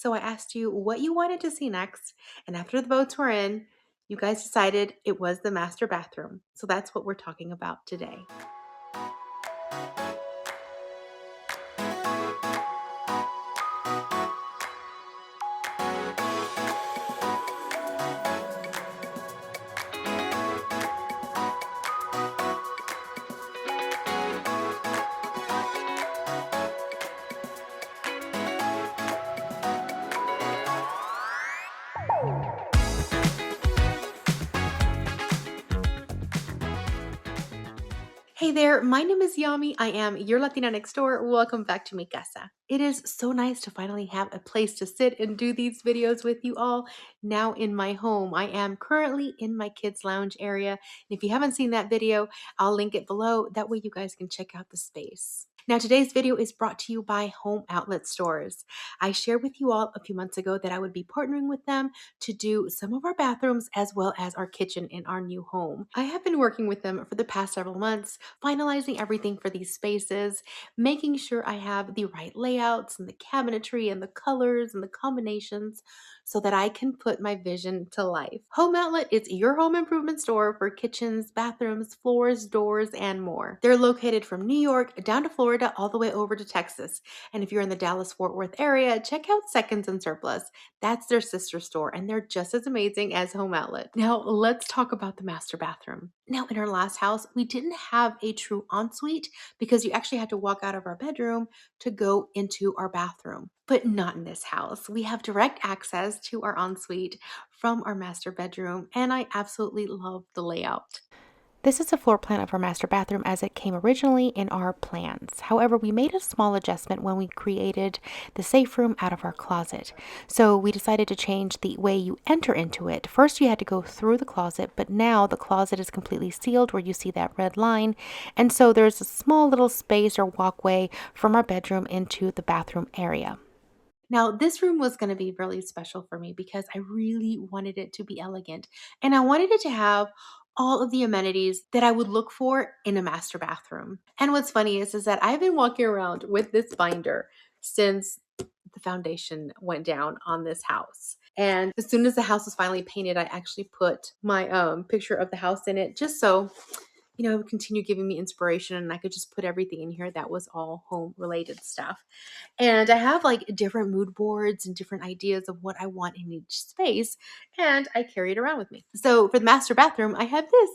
So I asked you what you wanted to see next, and after the votes were in, you guys decided it was the master bathroom. So that's what we're talking about today. Hey there, my name is Yami. I am your Latina next door. Welcome back to Mi Casa. It is so nice to finally have a place to sit and do these videos with you all now in my home. I am currently in my kids' lounge area. And if you haven't seen that video, I'll link it below. That way you guys can check out the space. Now, today's video is brought to you by Home Outlet Stores. I shared with you all a few months ago that I would be partnering with them to do some of our bathrooms as well as our kitchen in our new home. I have been working with them for the past several months, finalizing everything for these spaces, making sure I have the right layouts and the cabinetry and the colors and the combinations so that I can put my vision to life. Home Outlet is your home improvement store for kitchens, bathrooms, floors, doors, and more. They're located from New York down to Florida all the way over to Texas. And if you're in the Dallas-Fort Worth area, check out Seconds and Surplus. That's their sister store, and they're just as amazing as Home Outlet. Now, let's talk about the master bathroom. Now, in our last house, we didn't have a true ensuite because you actually had to walk out of our bedroom to go into our bathroom. But not in this house. We have direct access to our ensuite from our master bedroom, and I absolutely love the layout. This is a floor plan of our master bathroom as it came originally in our plans. However, we made a small adjustment when we created the safe room out of our closet. So we decided to change the way you enter into it. First, you had to go through the closet, but now the closet is completely sealed where you see that red line. And so there's a small little space or walkway from our bedroom into the bathroom area. Now, this room was going to be really special for me because I really wanted it to be elegant and I wanted it to have all of the amenities that I would look for in a master bathroom. And what's funny is that I've been walking around with this binder since the foundation went down on this house. And as soon as the house was finally painted, I actually put my picture of the house in it just so it would continue giving me inspiration and I could just put everything in here that was all home related stuff. And I have like different mood boards and different ideas of what I want in each space, and I carry it around with me. So for the master bathroom, I have this.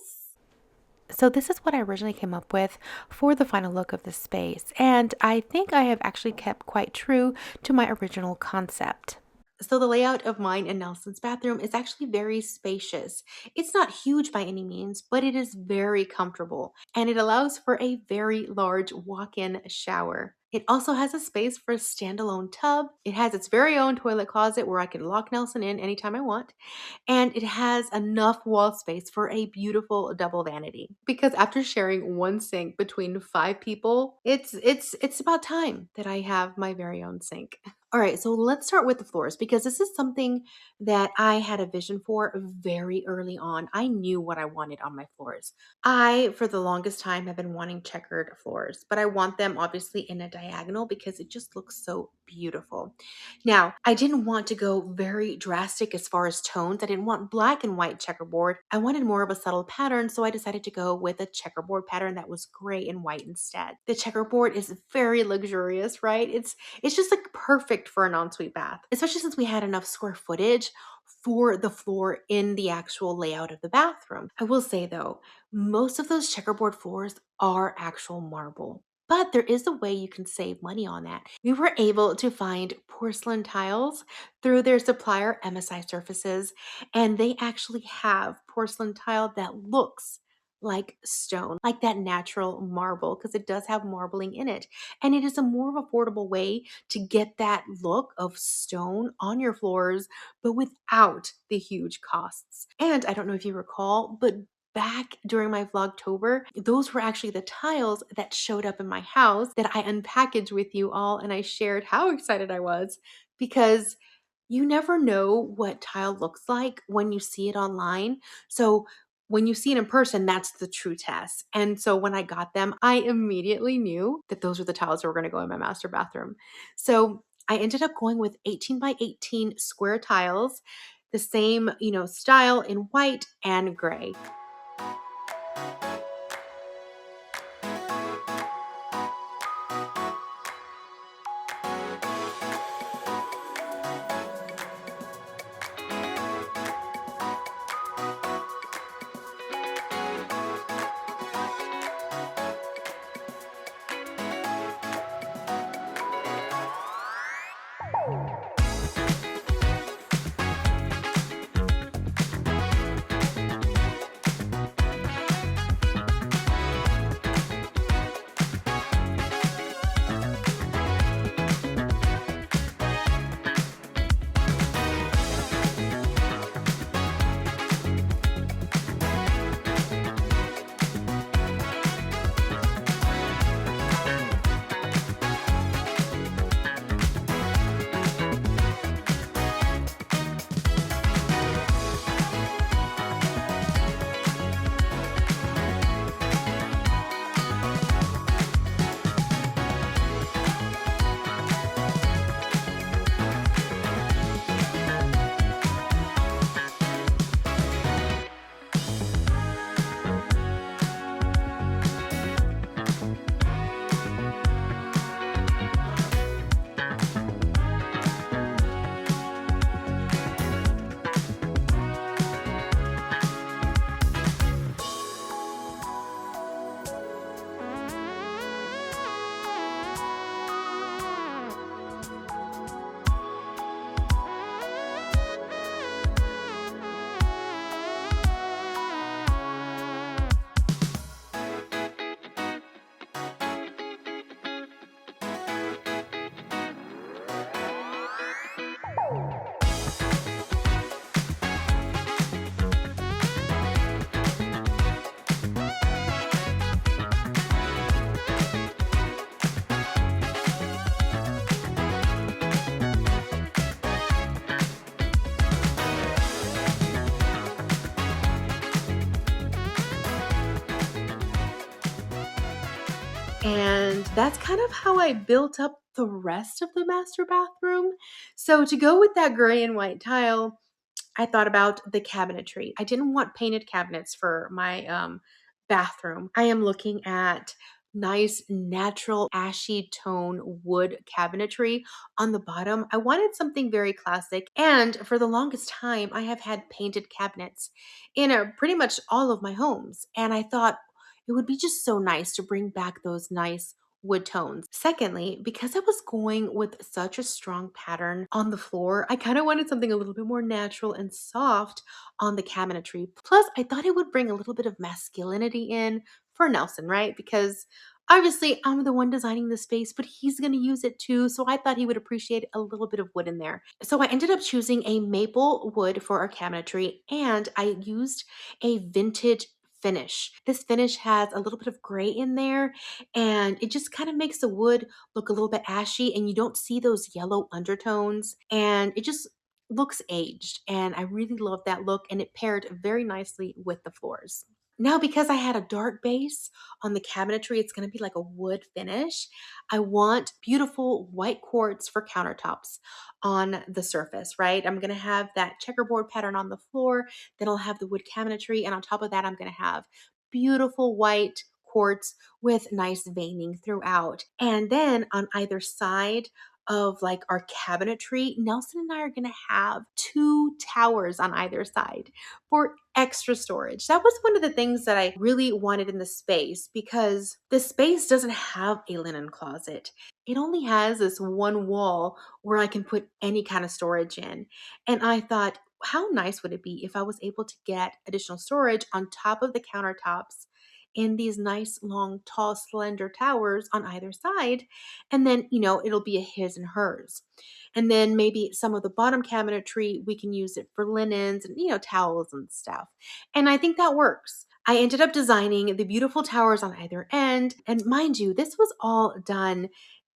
So this is what I originally came up with for the final look of the space, and I think I have actually kept quite true to my original concept. So the layout of mine and Nelson's bathroom is actually very spacious. It's not huge by any means, but it is very comfortable and it allows for a very large walk-in shower. It also has a space for a standalone tub. It has its very own toilet closet where I can lock Nelson in anytime I want. And it has enough wall space for a beautiful double vanity. Because after sharing one sink between 5 people, it's about time that I have my very own sink. All right, so let's start with the floors because this is something that I had a vision for very early on. I knew what I wanted on my floors. I, for the longest time, have been wanting checkered floors, but I want them obviously in a diagonal because it just looks so beautiful. Now, I didn't want to go very drastic as far as tones. I didn't want black and white checkerboard. I wanted more of a subtle pattern, so I decided to go with a checkerboard pattern that was gray and white instead. The checkerboard is very luxurious, right? It's just like perfect for an ensuite bath, especially since we had enough square footage for the floor in the actual layout of the bathroom. I will say though, most of those checkerboard floors are actual marble. But there is a way you can save money on that. We were able to find porcelain tiles through their supplier, MSI Surfaces, and they actually have porcelain tile that looks like stone, like that natural marble, because it does have marbling in it. And it is a more affordable way to get that look of stone on your floors, but without the huge costs. And I don't know if you recall, but back during my Vlogtober, those were actually the tiles that showed up in my house that I unpackaged with you all, and I shared how excited I was because you never know what tile looks like when you see it online. So when you see it in person, that's the true test. And so when I got them, I immediately knew that those were the tiles that were going to go in my master bathroom. So I ended up going with 18 by 18 square tiles, the same, style in white and gray. And that's kind of how I built up the rest of the master bathroom. So to go with that gray and white tile, I thought about the cabinetry. I didn't want painted cabinets for my bathroom. I am looking at nice natural ashy tone wood cabinetry on the bottom. I wanted something very classic, and for the longest time I have had painted cabinets in pretty much all of my homes, and I thought it would be just so nice to bring back those nice wood tones. Secondly, because I was going with such a strong pattern on the floor, I kind of wanted something a little bit more natural and soft on the cabinetry. Plus, I thought it would bring a little bit of masculinity in for Nelson, right? Because obviously I'm the one designing the space, but he's going to use it too. So I thought he would appreciate a little bit of wood in there. So I ended up choosing a maple wood for our cabinetry, and I used a vintage finish. This finish has a little bit of gray in there, and it just kind of makes the wood look a little bit ashy, and you don't see those yellow undertones, and it just looks aged, and I really love that look, and it paired very nicely with the floors. Now, because I had a dark base on the cabinetry, it's going to be like a wood finish. I want beautiful white quartz for countertops on the surface, right? I'm going to have that checkerboard pattern on the floor, then I'll have the wood cabinetry, and on top of that, I'm going to have beautiful white quartz with nice veining throughout. And then on either side of like our cabinetry, Nelson and I are going to have two towers on either side for extra storage. That was one of the things that I really wanted in the space, because the space doesn't have a linen closet. It only has this one wall where I can put any kind of storage in. And I thought, how nice would it be if I was able to get additional storage on top of the countertops in these nice, long, tall, slender towers on either side. And then, it'll be a his and hers. And then maybe some of the bottom cabinetry, we can use it for linens and, towels and stuff. And I think that works. I ended up designing the beautiful towers on either end. And mind you, this was all done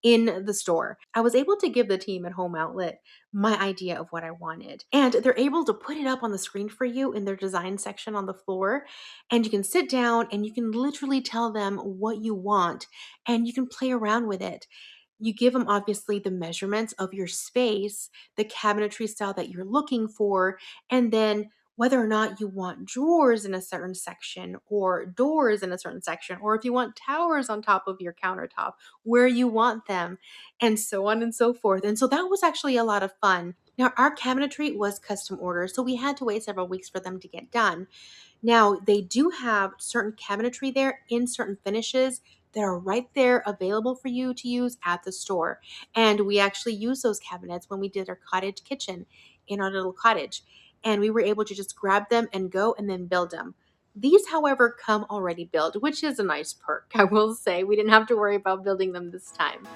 in the store. I was able to give the team at Home Outlet my idea of what I wanted. And they're able to put it up on the screen for you in their design section on the floor. And you can sit down and you can literally tell them what you want, and you can play around with it. You give them obviously the measurements of your space, the cabinetry style that you're looking for, and then whether or not you want drawers in a certain section or doors in a certain section, or if you want towers on top of your countertop, where you want them, and so on and so forth. And so that was actually a lot of fun. Now, our cabinetry was custom ordered, so we had to wait several weeks for them to get done. Now, they do have certain cabinetry there in certain finishes that are right there available for you to use at the store. And we actually used those cabinets when we did our cottage kitchen in our little cottage. And we were able to just grab them and go and then build them. These, however, come already built, which is a nice perk, I will say. We didn't have to worry about building them this time.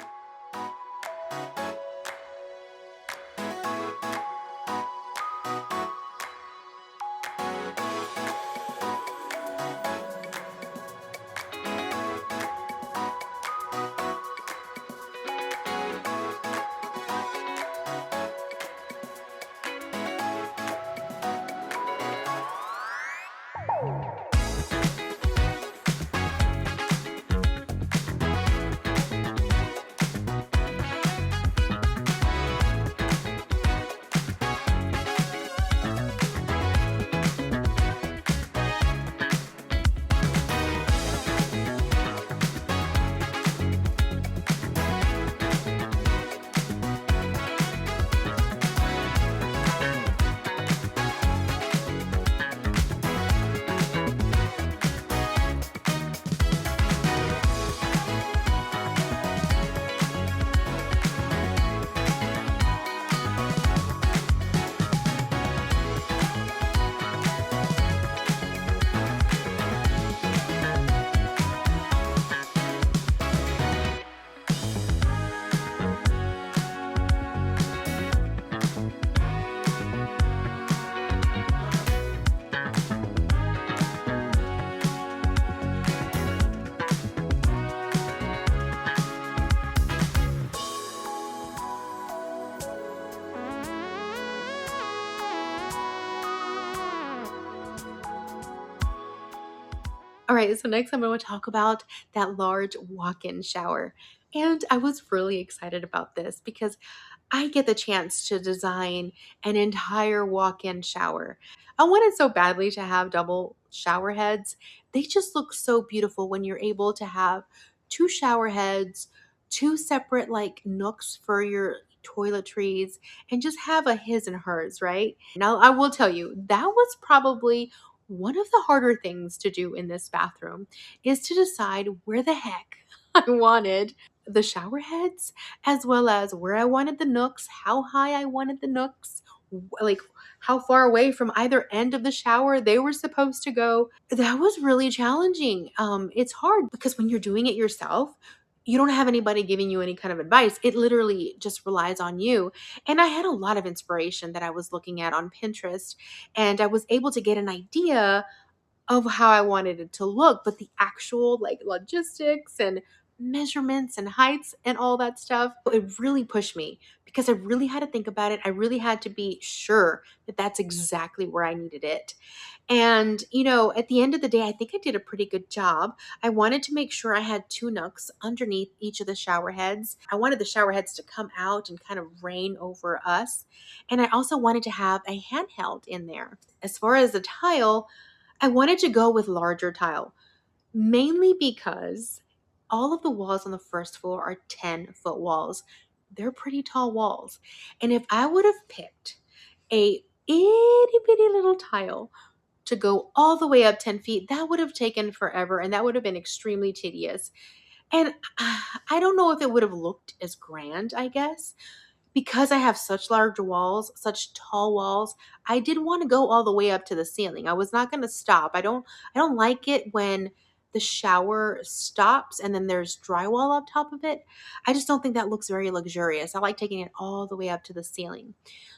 All right, so next I'm going to talk about that large walk-in shower. And I was really excited about this because I get the chance to design an entire walk-in shower. I wanted so badly to have double shower heads. They just look so beautiful when you're able to have two shower heads, two separate like nooks for your toiletries, and just have a his and hers, right? Now, I will tell you, that was probably one of the harder things to do in this bathroom is to decide where the heck I wanted the shower heads, as well as where I wanted the nooks, how high I wanted the nooks, like how far away from either end of the shower they were supposed to go. That was really challenging. It's hard because when you're doing it yourself, you don't have anybody giving you any kind of advice. It literally just relies on you. And I had a lot of inspiration that I was looking at on Pinterest, and I was able to get an idea of how I wanted it to look, but the actual like logistics and measurements and heights and all that stuff, it really pushed me because I really had to think about it. I really had to be sure that that's exactly where I needed it. And, at the end of the day, I think I did a pretty good job. I wanted to make sure I had two nooks underneath each of the shower heads. I wanted the shower heads to come out and kind of reign over us. And I also wanted to have a handheld in there. As far as the tile, I wanted to go with larger tile, mainly because all of the walls on the first floor are 10-foot walls. They're pretty tall walls. And if I would have picked a itty bitty little tile to go all the way up 10 feet, that would have taken forever and that would have been extremely tedious. And I don't know if it would have looked as grand, I guess, because I have such large walls, such tall walls. I did want to go all the way up to the ceiling. I was not going to stop. I don't like it when the shower stops and then there's drywall up top of it. I just don't think that looks very luxurious. I like taking it all the way up to the ceiling.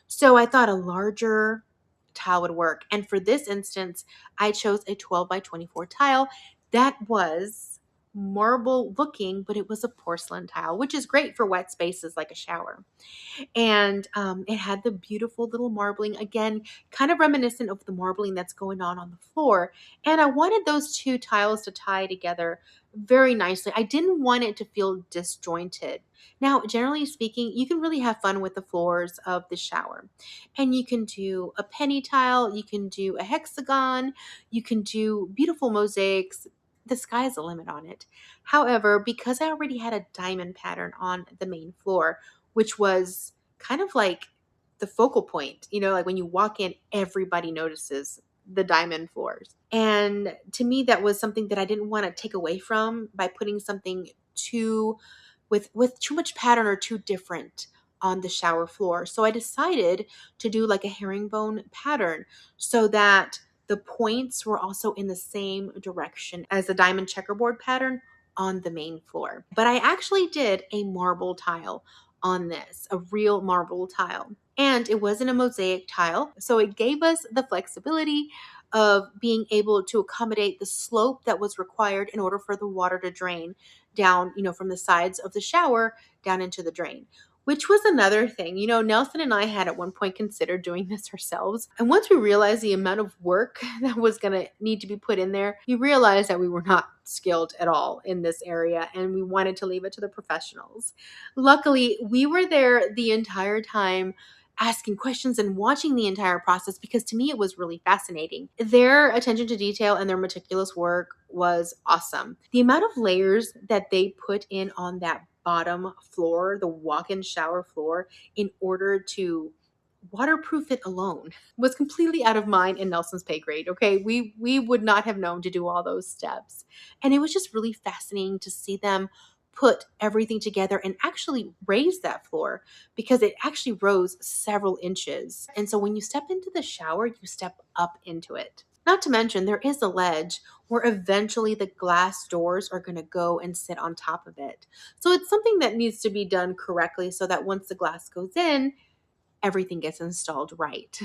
So I thought a larger tile would work. And for this instance, I chose a 12 by 24 tile that was marble looking, but it was a porcelain tile, which is great for wet spaces like a shower. And it had the beautiful little marbling, again, kind of reminiscent of the marbling that's going on the floor. And I wanted those two tiles to tie together very nicely. I didn't want it to feel disjointed. Now, generally speaking, you can really have fun with the floors of the shower. And you can do a penny tile, you can do a hexagon, you can do beautiful mosaics. The sky's the limit on it. However, because I already had a diamond pattern on the main floor, which was kind of like the focal point, like when you walk in, everybody notices the diamond floors. And to me, that was something that I didn't want to take away from by putting something too with too much pattern or too different on the shower floor. So I decided to do like a herringbone pattern so that the points were also in the same direction as the diamond checkerboard pattern on the main floor. But I actually did a marble tile on this, a real marble tile. And it wasn't a mosaic tile, so it gave us the flexibility of being able to accommodate the slope that was required in order for the water to drain down, from the sides of the shower down into the drain, which was another thing. Nelson and I had at one point considered doing this ourselves. And once we realized the amount of work that was going to need to be put in there, we realized that we were not skilled at all in this area and we wanted to leave it to the professionals. Luckily, we were there the entire time asking questions and watching the entire process because to me it was really fascinating. Their attention to detail and their meticulous work was awesome. The amount of layers that they put in on that bottom floor, the walk-in shower floor, in order to waterproof it alone was completely out of mine and Nelson's pay grade. Okay, we would not have known to do all those steps. And it was just really fascinating to see them put everything together and actually raise that floor because it actually rose several inches. And so when you step into the shower, you step up into it. Not to mention, there is a ledge where eventually the glass doors are going to go and sit on top of it. So it's something that needs to be done correctly so that once the glass goes in, everything gets installed right.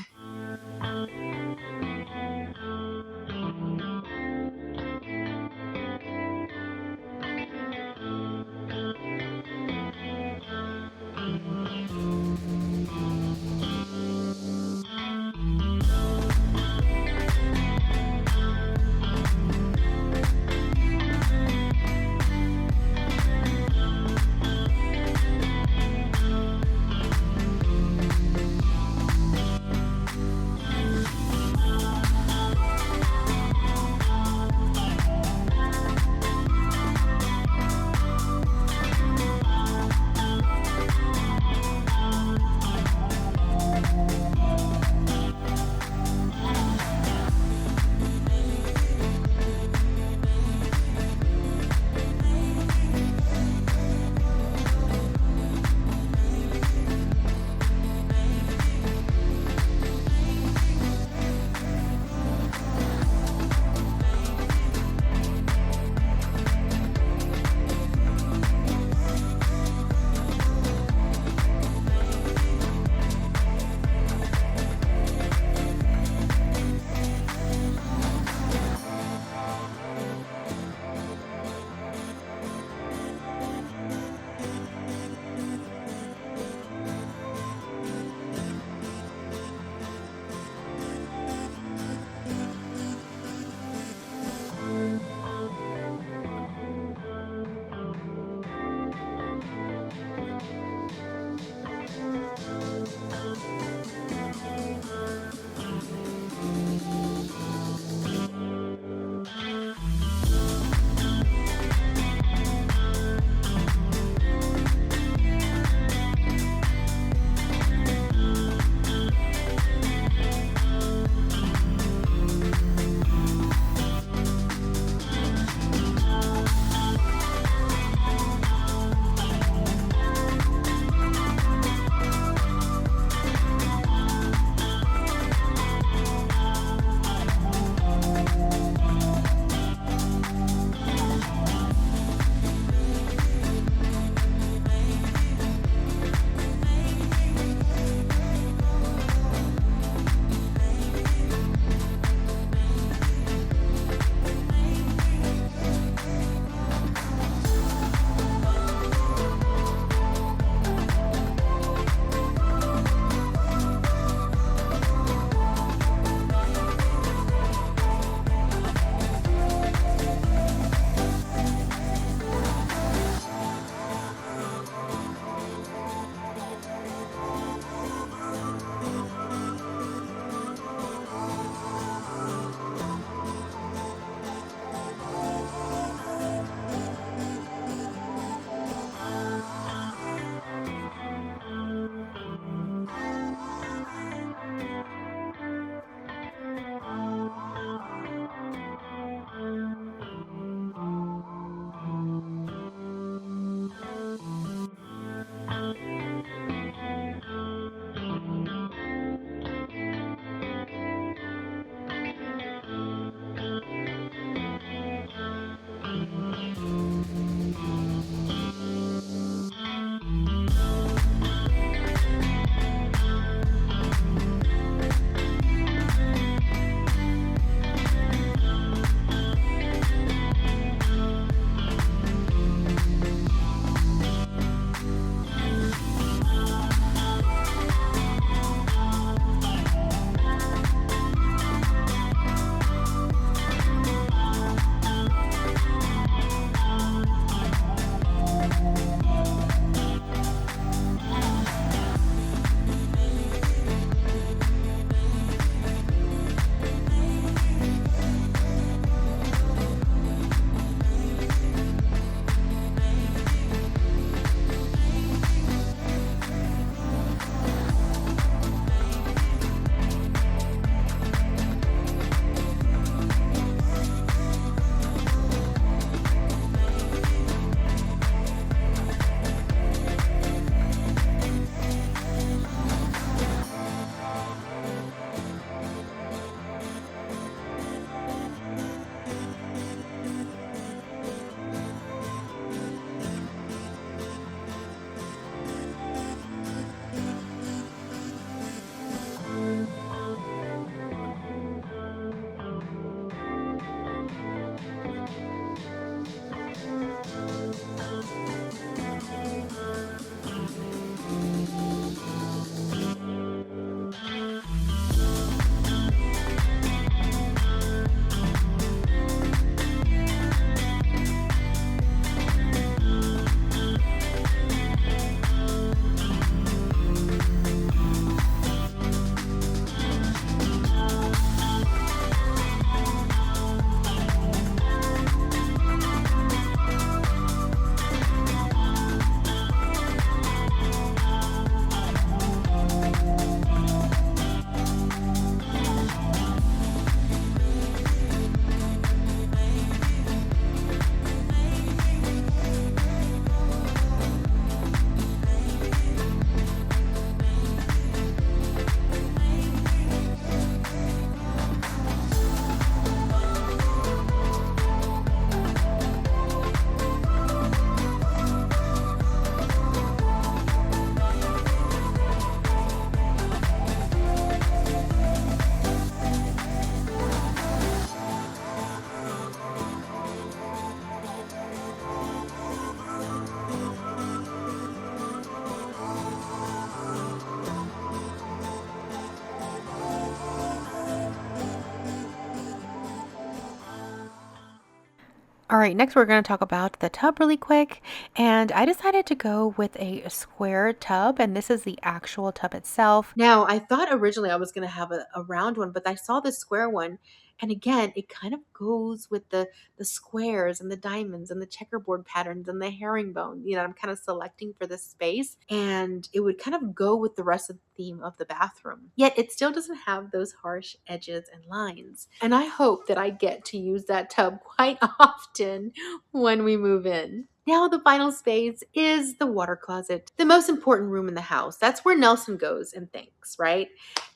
All right, next we're going to talk about the tub really quick. And I decided to go with a square tub, and this is the actual tub itself. Now, I thought originally I was going to have a round one, but I saw the square one. And again, it kind of goes with the squares and the diamonds and the checkerboard patterns and the herringbone. You know, I'm kind of selecting for this space, and it would kind of go with the rest of the theme of the bathroom. Yet it still doesn't have those harsh edges and lines. And I hope that I get to use that tub quite often when we move in. Now, the final space is the water closet, the most important room in the house. That's where Nelson goes and thinks, right?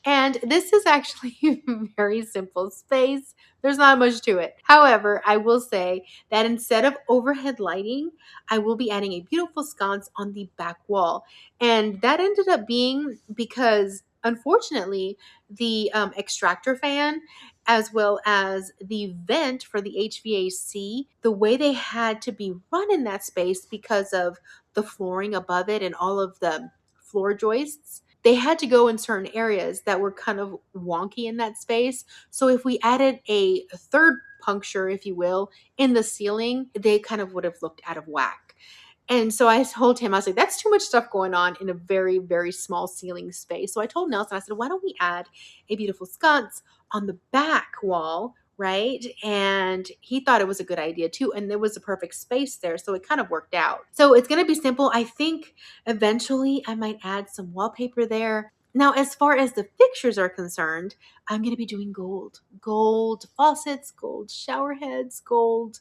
And this is actually a very simple space. There's not much to it. However, I will say that instead of overhead lighting, I will be adding a beautiful sconce on the back wall. And that ended up being because, unfortunately, the extractor fan as well as the vent for the HVAC, the way they had to be run in that space because of the flooring above it and all of the floor joists, they had to go in certain areas that were kind of wonky in that space. So if we added a third puncture, if you will, in the ceiling, they kind of would have looked out of whack. And so I told him, I was like, that's too much stuff going on in a very, very small ceiling space. So I told Nelson, I said, why don't we add a beautiful sconce on the back wall, right? And he thought it was a good idea too. And there was a perfect space there. So it kind of worked out. So it's going to be simple. I think eventually I might add some wallpaper there. Now, as far as the fixtures are concerned, I'm going to be doing gold faucets, gold shower heads, gold.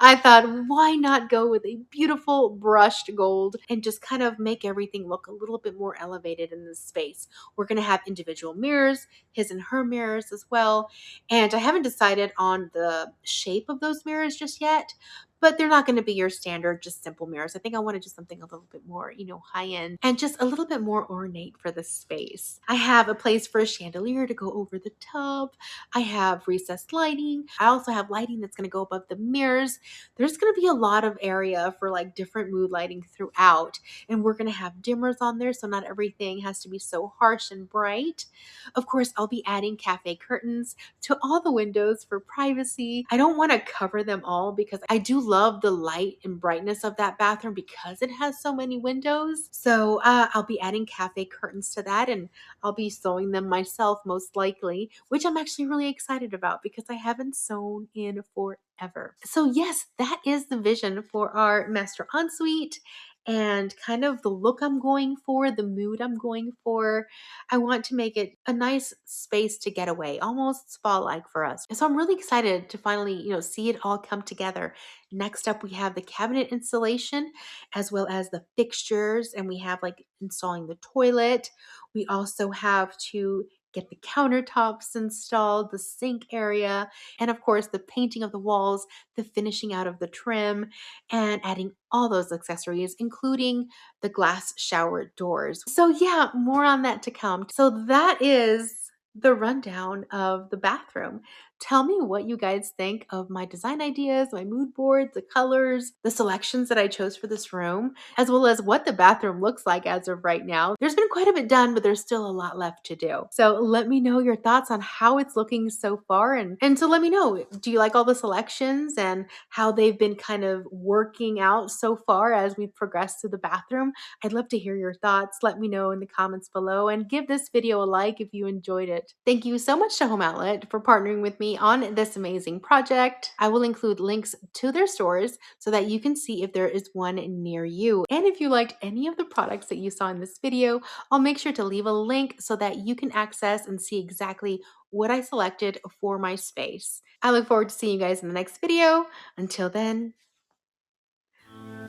I thought, why not go with a beautiful brushed gold and just kind of make everything look a little bit more elevated in this space. We're going to have individual mirrors, his and her mirrors as well. And I haven't decided on the shape of those mirrors just yet, but they're not going to be your standard, just simple mirrors. I think I want to do something a little bit more, high end and just a little bit more ornate for the space. I have a place for a chandelier to go over the tub. I have recessed lighting. I also have lighting that's going to go above the mirrors. There's going to be a lot of area for like different mood lighting throughout. And we're going to have dimmers on there, so not everything has to be so harsh and bright. Of course, I'll be adding cafe curtains to all the windows for privacy. I don't want to cover them all because I do love the light and brightness of that bathroom because it has so many windows. So I'll be adding cafe curtains to that, and I'll be sewing them myself most likely, which I'm actually really excited about because I haven't sewn in forever. So yes, that is the vision for our master ensuite and kind of the look I'm going for, the mood I'm going for. I want to make it a nice space to get away, almost spa-like for us. So I'm really excited to finally, see it all come together. Next up, we have the cabinet installation as well as the fixtures, and we have like installing the toilet. We also have to get the countertops installed, the sink area, and of course the painting of the walls, the finishing out of the trim, and adding all those accessories, including the glass shower doors. So yeah, more on that to come. So that is the rundown of the bathroom. Tell me what you guys think of my design ideas, my mood boards, the colors, the selections that I chose for this room, as well as what the bathroom looks like as of right now. There's been quite a bit done, but there's still a lot left to do. So let me know your thoughts on how it's looking so far. And so let me know, do you like all the selections and how they've been kind of working out so far as we've progressed through the bathroom? I'd love to hear your thoughts. Let me know in the comments below and give this video a like if you enjoyed it. Thank you so much to Home Outlet for partnering with me on this amazing project. I will include links to their stores so that you can see if there is one near you. And if you liked any of the products that you saw in this video, I'll make sure to leave a link so that you can access and see exactly what I selected for my space. I look forward to seeing you guys in the next video. Until then,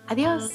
adios.